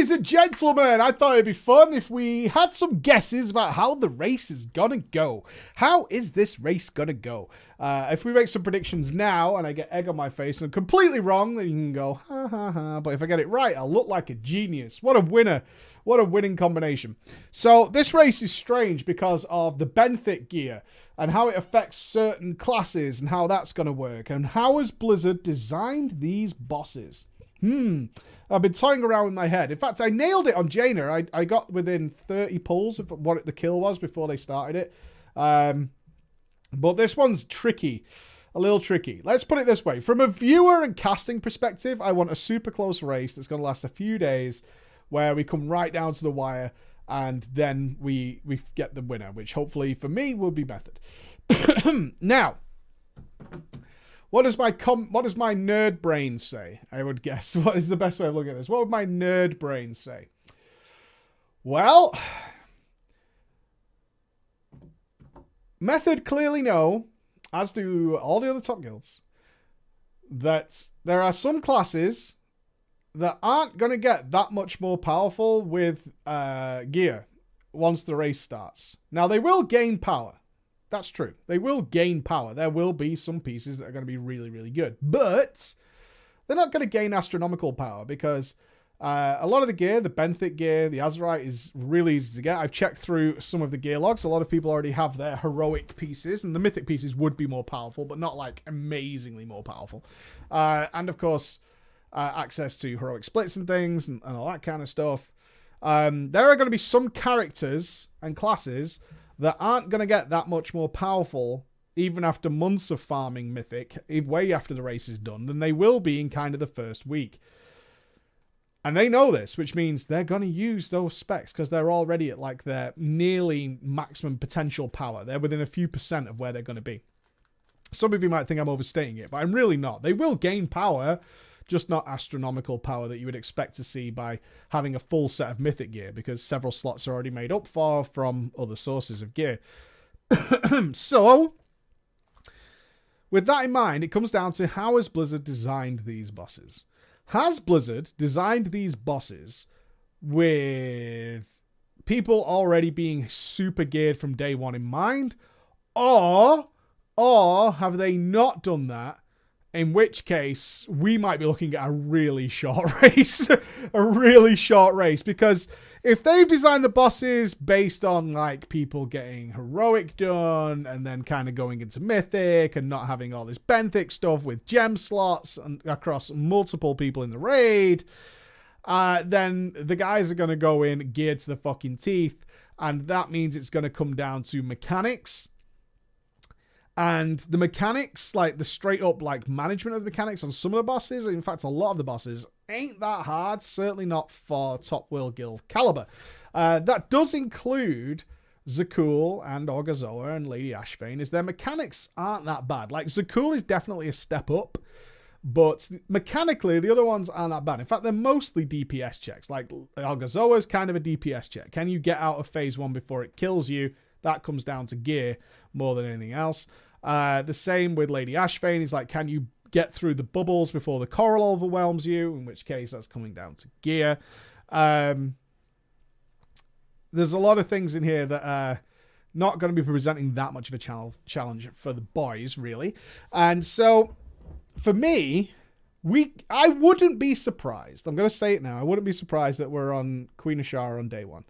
Ladies and gentlemen, I thought it'd be fun if we had some guesses about how the race is gonna go. How is this race gonna go? If we make some predictions now and I get egg on my face and I'm completely wrong, then you can go, ha ha ha. But if I get it right, I'll look like a genius. What a winner. What a winning combination. So this race is strange because of the Benthic gear and how it affects certain classes and how that's going to work. And how has Blizzard designed these bosses? I've been toying around with my head. In fact, I nailed it on Jaina. I got within 30 pulls of what the kill was before they started it. But this one's tricky. A little tricky. Let's put it this way. From a viewer and casting perspective, I want a super close race that's going to last a few days where we come right down to the wire and then we get the winner, which hopefully for me will be Method. Now, what does my nerd brain say? I would guess. What is the best way of looking at this? What would my nerd brain say? Well, Method clearly know, as do all the other top guilds, that there are some classes that aren't going to get that much more powerful with gear once the race starts. Now, they will gain power. That's true. They will gain power. There will be some pieces that are going to be really, really good. But they're not going to gain astronomical power because a lot of the gear, the Benthic gear, the Azerite is really easy to get. I've checked through some of the gear logs. A lot of people already have their heroic pieces, and the mythic pieces would be more powerful, but not like amazingly more powerful. And of course, access to heroic splits and things and all that kind of stuff. There are going to be some characters and classes that aren't going to get that much more powerful even after months of farming mythic, way after the race is done, than they will be in kind of the first week. And they know this, which means they're going to use those specs because they're already at like their nearly maximum potential power. They're within a few % of where they're going to be. Some of you might think I'm overstating it, but I'm really not. They will gain power, just not astronomical power that you would expect to see by having a full set of mythic gear, because several slots are already made up for from other sources of gear. So, with that in mind, it comes down to how has Blizzard designed these bosses? Has Blizzard designed these bosses with people already being super geared from day one in mind? Or have they not done that? In which case, we might be looking at a really short race. A really short race. Because if they've designed the bosses based on like people getting heroic done and then kind of going into mythic and not having all this benthic stuff with gem slots and across multiple people in the raid, then the guys are going to go in geared to the fucking teeth. And that means it's going to come down to mechanics. And the mechanics, like the straight up like management of the mechanics on some of the bosses, in fact a lot of the bosses, ain't that hard. Certainly not for Top World Guild caliber. That does include Zakul and Orgazoa and Lady Ashvane, is their mechanics aren't that bad. Like Zakul is definitely a step up, but mechanically the other ones aren't that bad. In fact, they're mostly DPS checks. Like Orgazoa is kind of a DPS check. Can you get out of phase 1 before it kills you? That comes down to gear more than anything else. The same with Lady Ashvane. Is like, can you get through the bubbles before the coral overwhelms you? In which case, that's coming down to gear. There's a lot of things in here that are not going to be presenting that much of a challenge for the boys, really. And so, for me, I wouldn't be surprised. I'm going to say it now. I wouldn't be surprised that we're on Queen Azshara on day 1.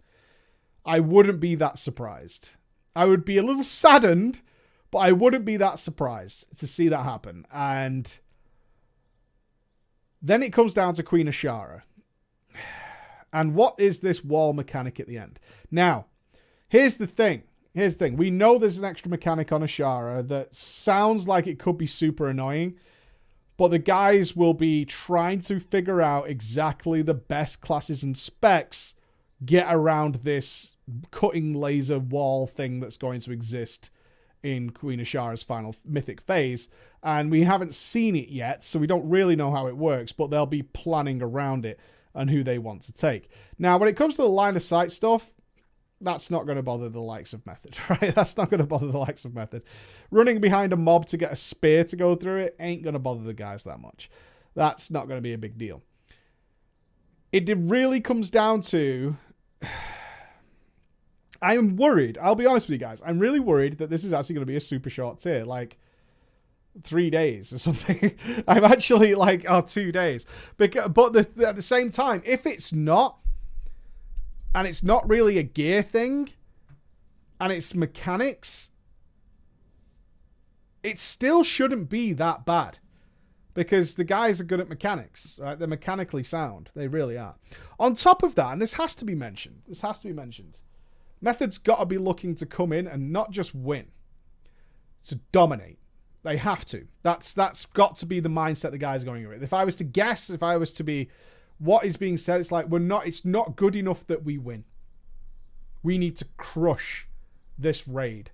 I wouldn't be that surprised. I would be a little saddened, but I wouldn't be that surprised to see that happen. And then it comes down to Queen Azshara. And what is this wall mechanic at the end? Now, here's the thing. We know there's an extra mechanic on Azshara that sounds like it could be super annoying, but the guys will be trying to figure out exactly the best classes and specs get around this cutting laser wall thing that's going to exist in Queen Azshara's final mythic phase. And we haven't seen it yet, so we don't really know how it works, but they'll be planning around it and who they want to take. Now, when it comes to the line of sight stuff, that's not going to bother the likes of Method, right? That's not going to bother the likes of Method. Running behind a mob to get a spear to go through it ain't going to bother the guys that much. That's not going to be a big deal. it really comes down to... I am worried. I'll be honest with you guys. I'm really worried that this is actually going to be a super short tier. Like 3 days or something. I'm actually like, 2 days. But at the same time, if it's not, and it's not really a gear thing, and it's mechanics, it still shouldn't be that bad. Because the guys are good at mechanics, right? They're mechanically sound. They really are. On top of that, and this has to be mentioned. Method's got to be looking to come in and not just win, to dominate. They have to. That's got to be the mindset the guys are going with. If I was to guess, if I was to be what is being said, it's like it's not good enough that we win. We need to crush this raid.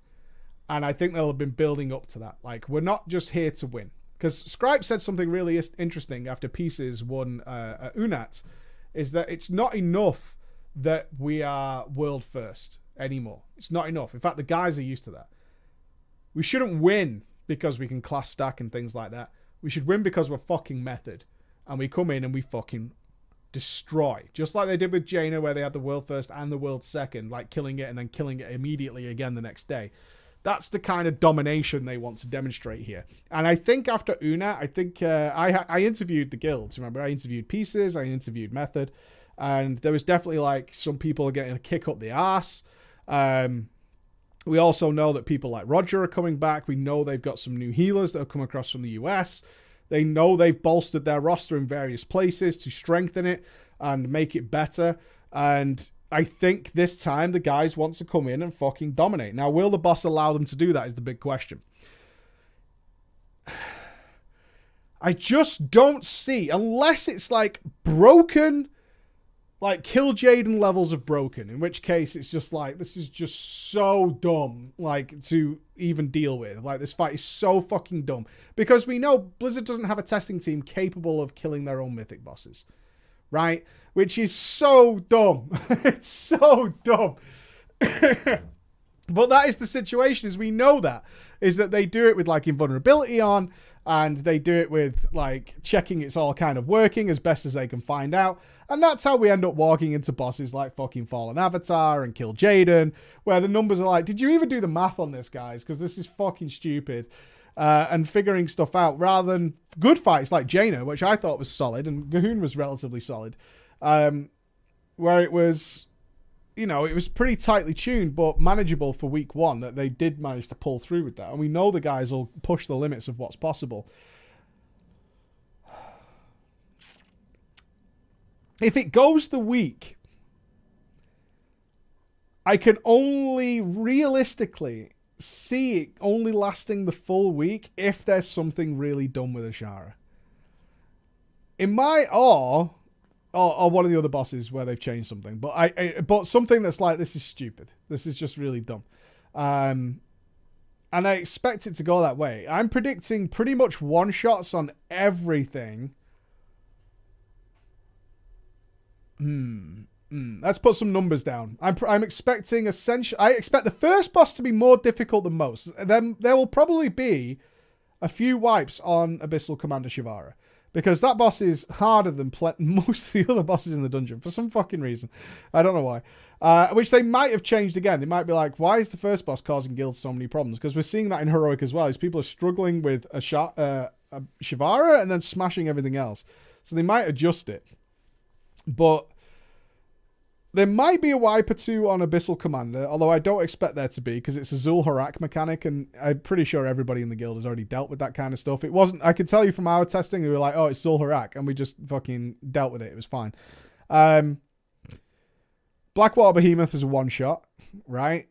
And I think they'll have been building up to that. Like, we're not just here to win. Because Scripe said something really interesting after Pieces won UNAT, is that it's not enough that we are world first anymore. It's not enough. In fact, the guys are used to that. We shouldn't win because we can class stack and things like that. We should win because we're fucking Method. And we come in and we fucking destroy. Just like they did with Jaina, where they had the world first and the world second, like killing it and then killing it immediately again the next day. That's the kind of domination they want to demonstrate here. And I think after Una, I interviewed the guilds. Remember, I interviewed Pieces, I interviewed Method, and there was definitely like some people getting a kick up the arse. We also know that people like Roger are coming back. We know they've got some new healers that have come across from the US. They know they've bolstered their roster in various places to strengthen it and make it better. And I think this time the guys want to come in and fucking dominate. Now, will the boss allow them to do that is the big question. I just don't see, unless it's like broken, like Kill Jaden levels of broken, in which case it's just like, this is just so dumb, like, to even deal with. Like, this fight is so fucking dumb. Because we know Blizzard doesn't have a testing team capable of killing their own mythic bosses. Right? Which is so dumb. It's so dumb. But that is the situation, is we know that. Is that they do it with like invulnerability on, and they do it with like checking it's all kind of working as best as they can find out. And that's how we end up walking into bosses like fucking Fallen Avatar and Kill Jaden, where the numbers are like, did you even do the math on this, guys? Because this is fucking stupid. And figuring stuff out rather than good fights like Jaina, which I thought was solid, and Gahun was relatively solid, where it was, you know, it was pretty tightly tuned but manageable for week one, that they did manage to pull through with that. And we know the guys will push the limits of what's possible. If it goes the week, I can only realistically see it only lasting the full week if there's something really dumb with Ashara. It might, or one of the other bosses where they've changed something, but something that's like, this is stupid. This is just really dumb. And I expect it to go that way. I'm predicting pretty much one-shots on everything. Let's put some numbers down. I'm expecting I expect the first boss to be more difficult than most. Then there will probably be a few wipes on Abyssal Commander Shivara, because that boss is harder than most of the other bosses in the dungeon for some fucking reason. I don't know why. Which they might have changed again. They might be like, why is the first boss causing guilds so many problems? Because we're seeing that in Heroic as well. Is people are struggling with a Shivara and then smashing everything else. So they might adjust it. But there might be a wipe or two on Abyssal Commander, although I don't expect there to be, because it's a Zul'Harak mechanic, and I'm pretty sure everybody in the guild has already dealt with that kind of stuff. It wasn't, I could tell you from our testing, we were like, oh, it's Zul'Harak, and we just fucking dealt with it. It was fine. Blackwater Behemoth is a one-shot, right?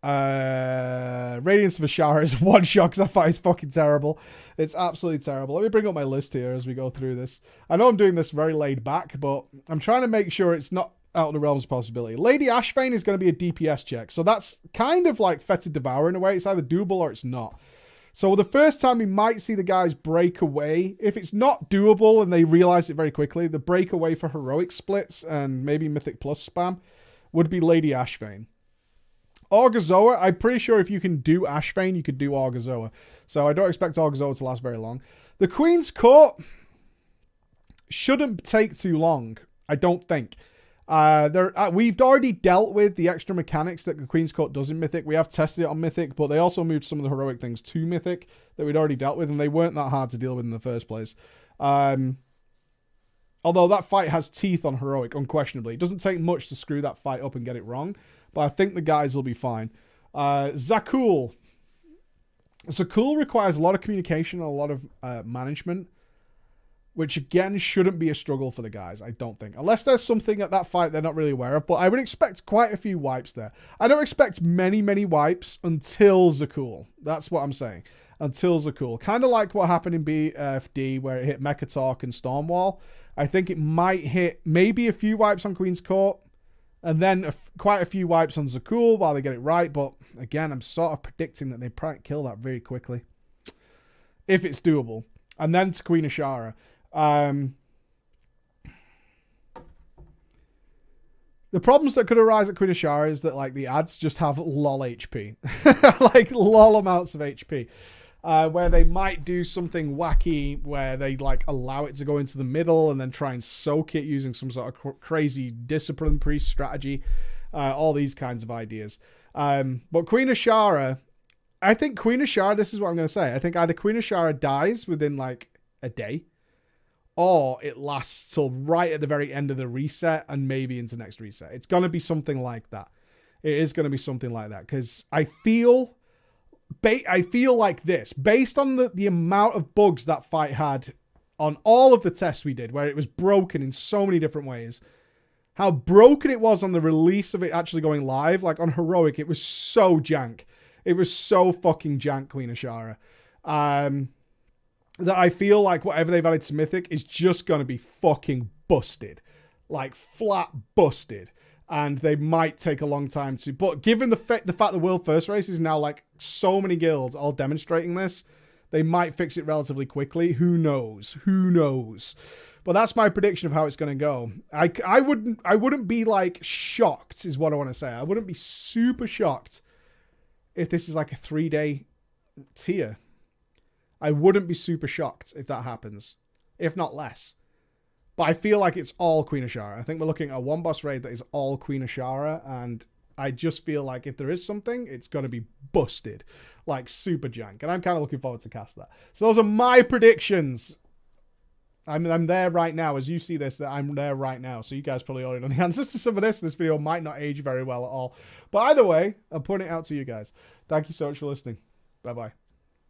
Radiance of Ashara is a one-shot, because that fight is fucking terrible. It's absolutely terrible. Let me bring up my list here as we go through this. I know I'm doing this very laid back, but I'm trying to make sure it's not out of the realms of possibility. Lady Ashvane is going to be a DPS check, so that's kind of like Fetid Devourer in a way. It's either doable or it's not. So the first time we might see the guys break away, if it's not doable and they realize it very quickly, the breakaway for heroic splits and maybe Mythic Plus spam would be Lady Ashvane. Orgazoa, I'm pretty sure if you can do Ashvane, you could do Orgazoa. So I don't expect Orgazoa to last very long. The Queen's Court shouldn't take too long. I don't think. We've already dealt with the extra mechanics that the Queen's Court does in Mythic. We have tested it on Mythic, but they also moved some of the heroic things to Mythic that we'd already dealt with, and they weren't that hard to deal with in the first place. Although that fight has teeth on heroic, unquestionably. It doesn't take much to screw that fight up and get it wrong, but I think the guys will be fine. Zakul. Zakul requires a lot of communication and a lot of management, which again shouldn't be a struggle for the guys, I don't think. Unless there's something at that fight they're not really aware of, but I would expect quite a few wipes there. I don't expect many, many wipes until Zakul. That's what I'm saying. Until Zakul. Kind of like what happened in BFD where it hit Mechatalk and Stormwall. I think it might hit maybe a few wipes on Queen's Court, and then quite a few wipes on Zakul while they get it right. But again, I'm sort of predicting that they probably kill that very quickly, if it's doable. And then to Queen Ashara. The problems that could arise at Queen Ashara is that like the ads just have lol HP, like lol amounts of HP. Where they might do something wacky where they like allow it to go into the middle and then try and soak it using some sort of crazy discipline priest strategy. All these kinds of ideas. But Queen Ashara, I think Queen Ashara, this is what I'm going to say. I think either Queen Ashara dies within like a day, or it lasts till right at the very end of the reset and maybe into next reset. It's going to be something like that. It is going to be something like that because I feel like this, based on the amount of bugs that fight had on all of the tests we did, where it was broken in so many different ways, how broken it was on the release of it actually going live, like on Heroic, it was so jank. It was so fucking jank, Queen Ashara. That I feel like whatever they've added to Mythic is just going to be fucking busted. Like, flat busted. And they might take a long time to... But given the fact the World First Race is now, like, so many guilds all demonstrating this, they might fix it relatively quickly. Who knows? Who knows? But that's my prediction of how it's going to go. I wouldn't be, like, shocked, is what I want to say. I wouldn't be super shocked if this is, like, a 3-day tier. I wouldn't be super shocked if that happens. If not less. But I feel like it's all Queen Ashara. I think we're looking at a one boss raid that is all Queen Ashara, and I just feel like if there is something, it's going to be busted. Like, super jank. And I'm kind of looking forward to cast that. So those are my predictions. I'm there right now. As you see this, that I'm there right now. So you guys probably already know the answers to some of this. This video might not age very well at all. But either way, I'm putting it out to you guys. Thank you so much for listening. Bye-bye.